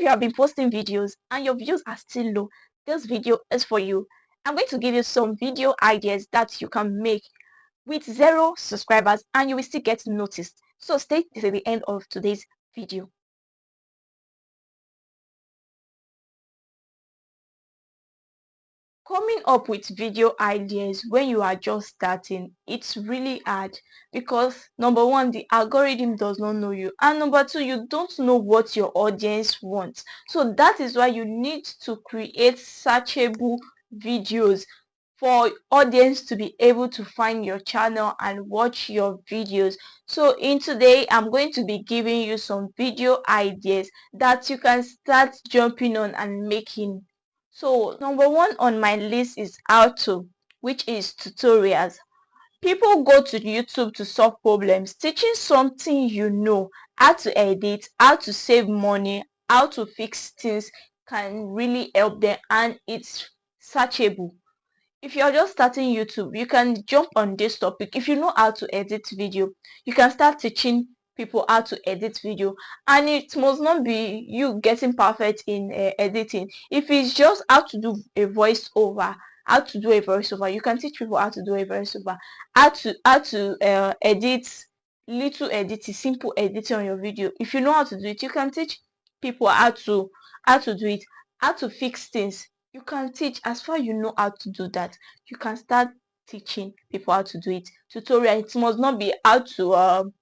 you have been posting videos and your views are still low, this video is for you. I'm going to give you some video ideas that you can make with 0 subscribers and you will still get noticed. So stay till the end of today's video. Coming up with video ideas when you are just starting, it's really hard because number one, the algorithm does not know you, and number two, you don't know what your audience wants. So that is why you need to create searchable videos for audience to be able to find your channel and watch your videos. So in today, I'm going to be giving you some video ideas that you can start jumping on and making. So number one on my list is how to, which is tutorials. People go to YouTube to solve problems. Teaching something you know, how to edit, how to save money, how to fix things can really help them, and it's searchable. If you're just starting YouTube, you can jump on this topic. If you know how to edit video, you can start teaching people how to edit video, and it must not be you getting perfect in editing. If it's just how to do a voiceover, you can teach people how to do a voiceover, how to edit, little editing, simple editing on your video. If you know how to do it, you can teach people how to do it. How to fix things, you can teach. As far you know how to do that, you can start teaching people how to do it. Tutorial, it must not be how to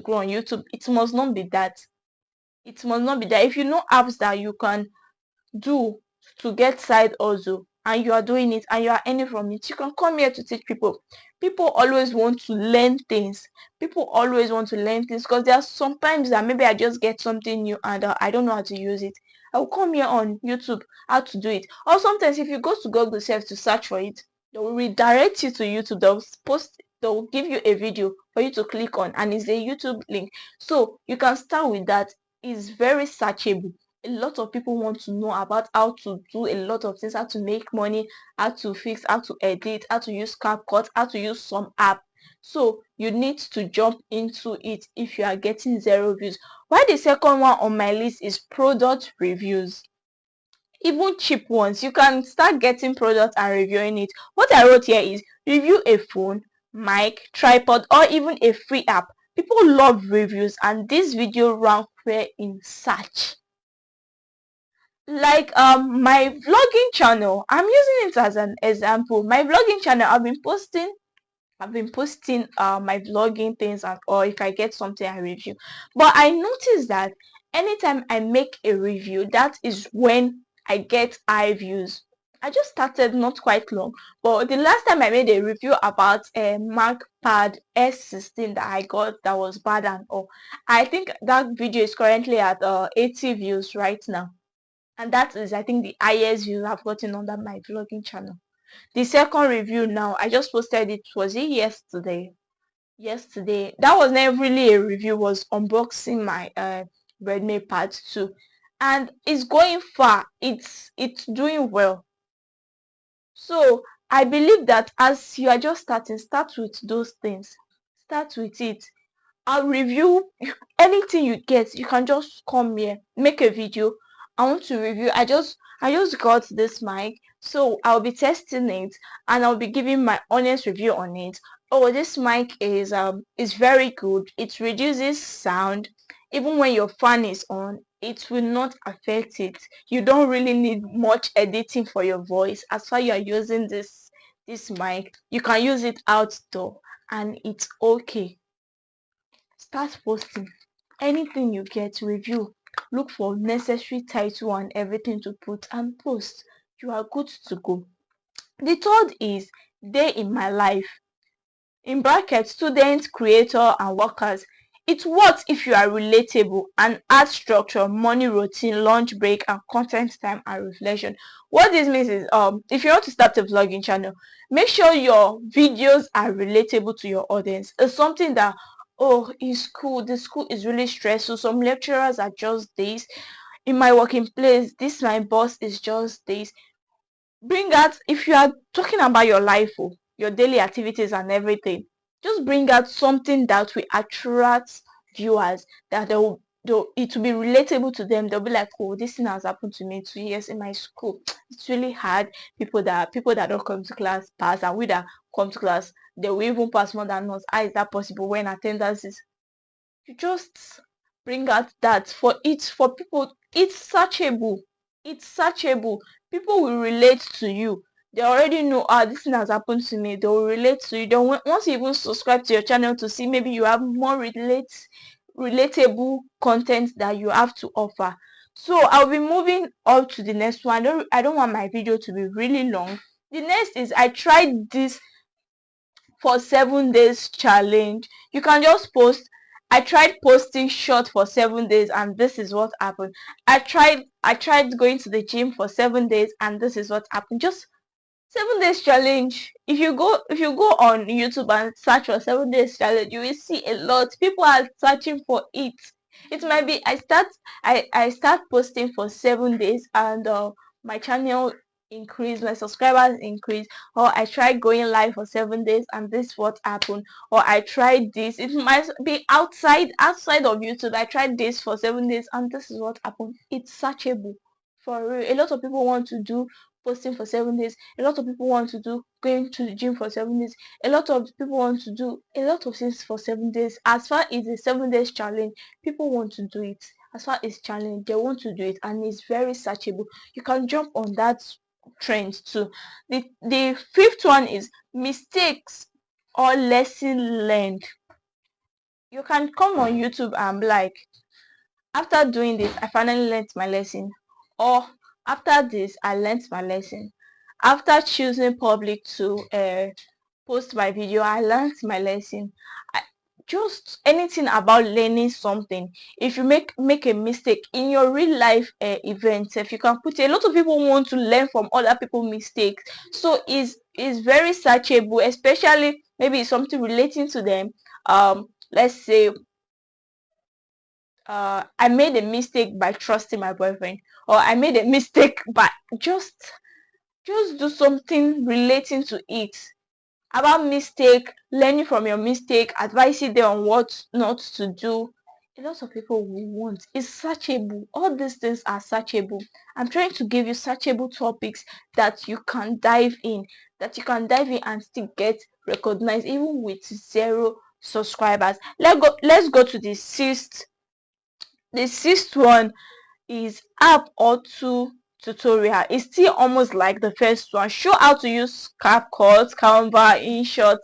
grow on YouTube. It must not be that. It must not be that. If you know apps that you can do to get side also, and you are doing it and you are earning from it, you can come here to teach people. People always want to learn things. Because there are sometimes that maybe I just get something new and I don't know how to use it. I will come here on YouTube how to do it. Or sometimes if you go to Google yourself to search for it, they will redirect you to YouTube. They'll give you a video for you to click on, and it's a YouTube link. So you can start with that. It's very searchable. A lot of people want to know about how to do a lot of things, how to make money, how to fix, how to edit, how to use CapCut, how to use some app. So you need to jump into it if you are getting 0 views. While the second one on my list is product reviews. Even cheap ones, you can start getting products and reviewing it. What I wrote here is review a phone, mic, tripod, or even a free app. People love reviews, and this video rank well in search. Like my vlogging channel, I'm using it as an example. My vlogging channel, I've been posting my vlogging things, and or if I get something I review. But I noticed that anytime I make a review, that is when I get high views. I just started not quite long, but the last time I made a review about a MacPad S16 that I got that was bad and all, I think that video is currently at 80 views right now, and that is, I think, the highest views I've gotten under my vlogging channel. The second review now, I just posted it, was it yesterday? That was not really a review, was unboxing my Redmi Pad 2, and it's going far. It's doing well. So I believe that as you are just starting, start with those things. Start with it. I'll review anything you get. You can just come here, make a video. I want to review. I just got this mic, so I'll be testing it and I'll be giving my honest review on it. Oh, this mic is very good. It reduces sound. Even when your fan is on, it will not affect it. You don't really need much editing for your voice. As far you are using this mic, you can use it outdoor and it's okay. Start posting. Anything you get, review. Look for necessary title and everything to put and post. You are good to go. The third is day in my life. In brackets, students, creator, and workers. It works if you are relatable and add structure, money routine, lunch break, and content time and reflection. What this means is, if you want to start a vlogging channel, make sure your videos are relatable to your audience. It's something that, oh, in school, the school is really stressful. Some lecturers are just this. In my working place, this my boss is just this. Bring out, if you are talking about your life, oh, your daily activities and everything, just bring out something that will attract viewers, that though it will be relatable to them. They'll be like, oh, this thing has happened to me 2 years in my school. It's really hard. People that don't come to class pass, and we that come to class, they will even pass more than us. How is that possible when attendance is? You just bring out that for people. It's searchable. It's searchable. People will relate to you. They already know, this thing has happened to me. They will relate to you. Once you even subscribe to your channel to see, maybe you have more relatable content that you have to offer. So I'll be moving on to the next one. I don't want my video to be really long. The next is, I tried this for 7 days challenge. You can just post. I tried posting short for 7 days, and this is what happened. I tried going to the gym for 7 days, and this is what happened. Just 7 days challenge. If you go on YouTube and search for 7 days challenge, you will see a lot. People are searching for it. It might be I start posting for 7 days, and my channel increase, my subscribers increase. Or I tried going live for 7 days, and this is what happened. Or I tried this. It might be outside of YouTube. I tried this for 7 days, and this is what happened. It's searchable. For real, a lot of people want to do posting for 7 days. A lot of people want to do going to the gym for 7 days. A lot of people want to do a lot of things for 7 days. As far as the 7 days challenge, people want to do it. As far as challenge, they want to do it, and it's very searchable. You can jump on that trend too. The fifth one is mistakes or lesson learned. You can come on YouTube and be like, after doing this, I finally learned my lesson. Or after this, I learned my lesson. After choosing public to post my video, I learned my lesson. Just anything about learning something. If you make a mistake in your real life events, if you can put it, a lot of people want to learn from other people's mistakes. So is very searchable, especially maybe it's something relating to them. Let's say I made a mistake by trusting my boyfriend, or I made a mistake by just do something relating to it, about mistake, learning from your mistake, advising them on what not to do. A lot of people will want. It's searchable. All these things are searchable. I'm trying to give you searchable topics that you can dive in, and still get recognized even with 0 subscribers. Let's go to the sixth one is app or two tutorial. It's still almost like the first one. Show how to use CapCut, Canva, InShot,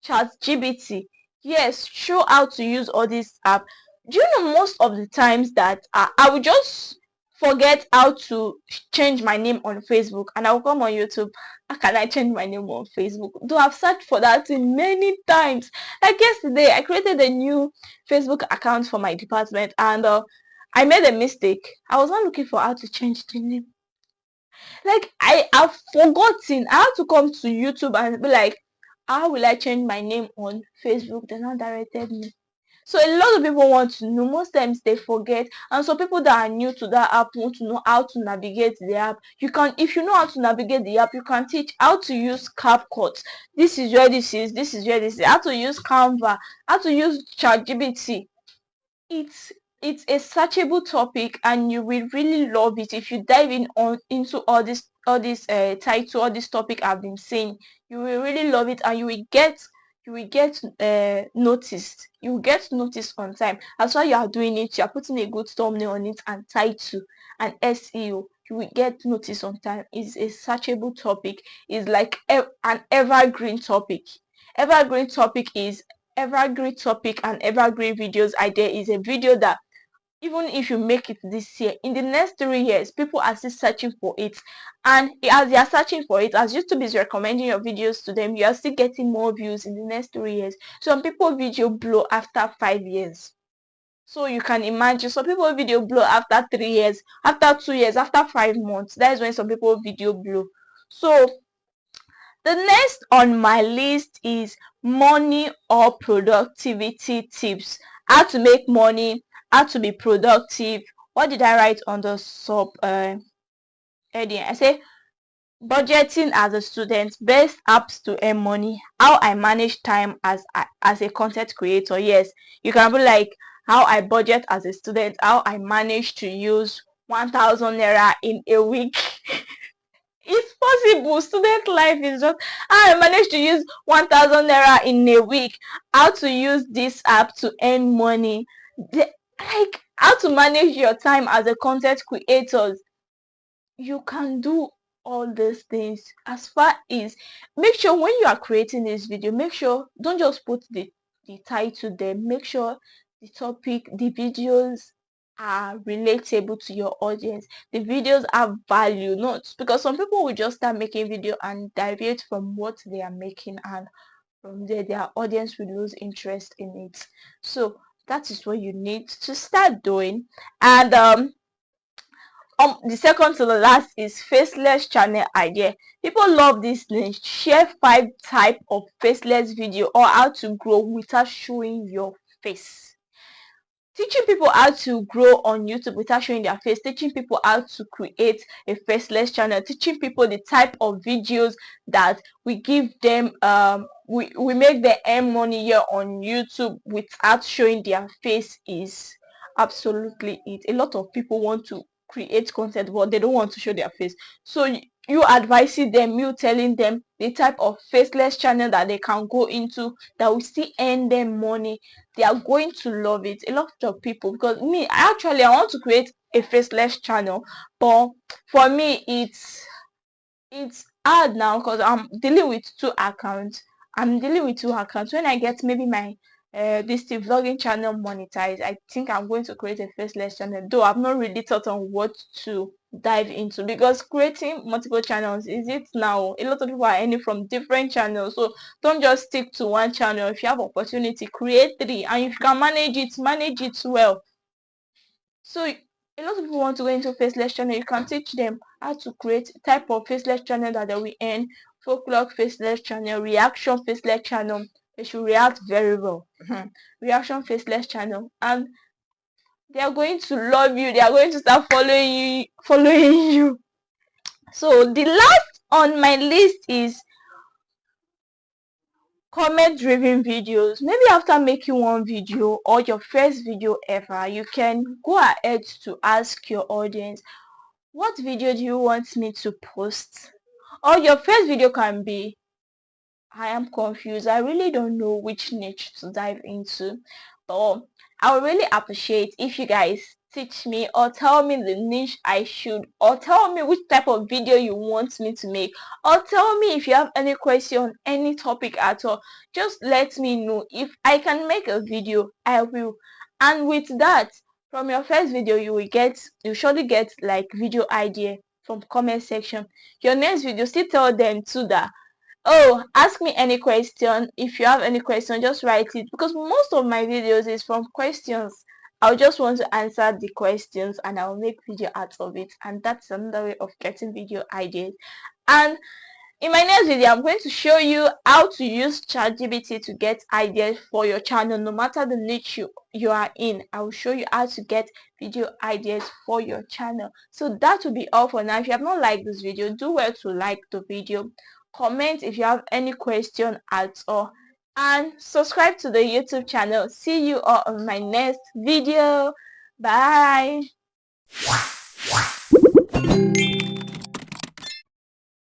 ChatGPT. Yes, show how to use all these apps. Do you know most of the times that I will just forget how to change my name on Facebook, and I will come on YouTube. How can I change my name on Facebook? Though I've searched for that thing many times. Like yesterday, I created a new Facebook account for my department, and I made a mistake. I was not looking for how to change the name. Like I have forgotten. I had to come to YouTube and be like, how will I change my name on Facebook? They now directed me. So a lot of people want to know. Most times they forget, and so people that are new to that app want to know how to navigate the app. If you know how to navigate the app, you can teach how to use CapCut. This is where this is. This is where this is. How to use Canva. How to use ChatGPT. It's a searchable topic, and you will really love it if you dive into all this title, all this topic I've been saying. You will really love it, and you will get noticed. You will get noticed on time. As why you are doing it, you are putting a good thumbnail on it and title and SEO. You will get noticed on time. It's a searchable topic. It's like an evergreen topic. Evergreen topic is evergreen topic, and evergreen videos idea is a video that even if you make it this year, in the next 3 years, people are still searching for it. And as they are searching for it, as YouTube is recommending your videos to them, you are still getting more views in the next 3 years. Some people video blow after 5 years. So you can imagine, some people video blow after 3 years, after 2 years, after 5 months. That is when some people video blow. So the next on my list is money or productivity tips. How to make money, how to be productive. What did I write on the sub heading? I say budgeting as a student, best apps to earn money, how I manage time as a content creator. Yes, you can be like, how I budget as a student, how I manage to use 1,000 naira in a week. It's possible. Student life is just how I managed to use 1,000 naira in a week. How to use this app to earn money. Like how to manage your time as a content creator. You can do all these things. As far as, make sure when you are creating this video, make sure don't just put the title there. Make sure the topic, the videos are relatable to your audience. The videos have value, not because some people will just start making video and deviate from what they are making, and from there their audience will lose interest in it. So that is what you need to start doing. And the second to the last is faceless channel idea. People love this niche. Share 5 type of faceless video or how to grow without showing your face. Teaching people how to grow on YouTube without showing their face, teaching people how to create a faceless channel, teaching people the type of videos that we give them, we make them earn money here on YouTube without showing their face is absolutely it. A lot of people want to create content but they don't want to show their face. So you advising them, you telling them the type of faceless channel that they can go into that will still earn them money, they are going to love it. A lot of people, because me actually I want to create a faceless channel, but for me it's hard now because I'm dealing with two accounts. When I get maybe my this the vlogging channel monetized, I think I'm going to create a faceless channel, though I've not really thought on what to dive into, because creating multiple channels is it now. A lot of people are earning from different channels, so don't just stick to one channel. If you have opportunity, create 3, and if you can manage it well. So a lot of people want to go into faceless channel. You can teach them how to create type of faceless channel that they will earn. Folklore faceless channel, reaction faceless channel. They should react very well. Reaction faceless channel, and they are going to love you. They are going to start following you. So the last on my list is comment driven videos. Maybe after making one video or your first video ever, you can go ahead to ask your audience, what video do you want me to post? Or your first video can be, I am confused, I really don't know which niche to dive into. But I would really appreciate if you guys teach me or tell me the niche I should, or tell me which type of video you want me to make, or tell me if you have any question on any topic at all. Just let me know. If I can make a video, I will. And with that, from your first video, you surely get like video idea from comment section. Your next video, still tell them too that, oh, ask me any question. If you have any question, just write it, because most of my videos is from questions. I'll just want to answer the questions and I'll make video out of it, and that's another way of getting video ideas. And in my next video, I'm going to show you how to use ChatGPT to get ideas for your channel. No matter the niche you are in, I will show you how to get video ideas for your channel. So that will be all for now. If you have not liked this video, do well to like the video, comment if you have any question at all, and subscribe to the YouTube channel. See you all on my next video. Bye.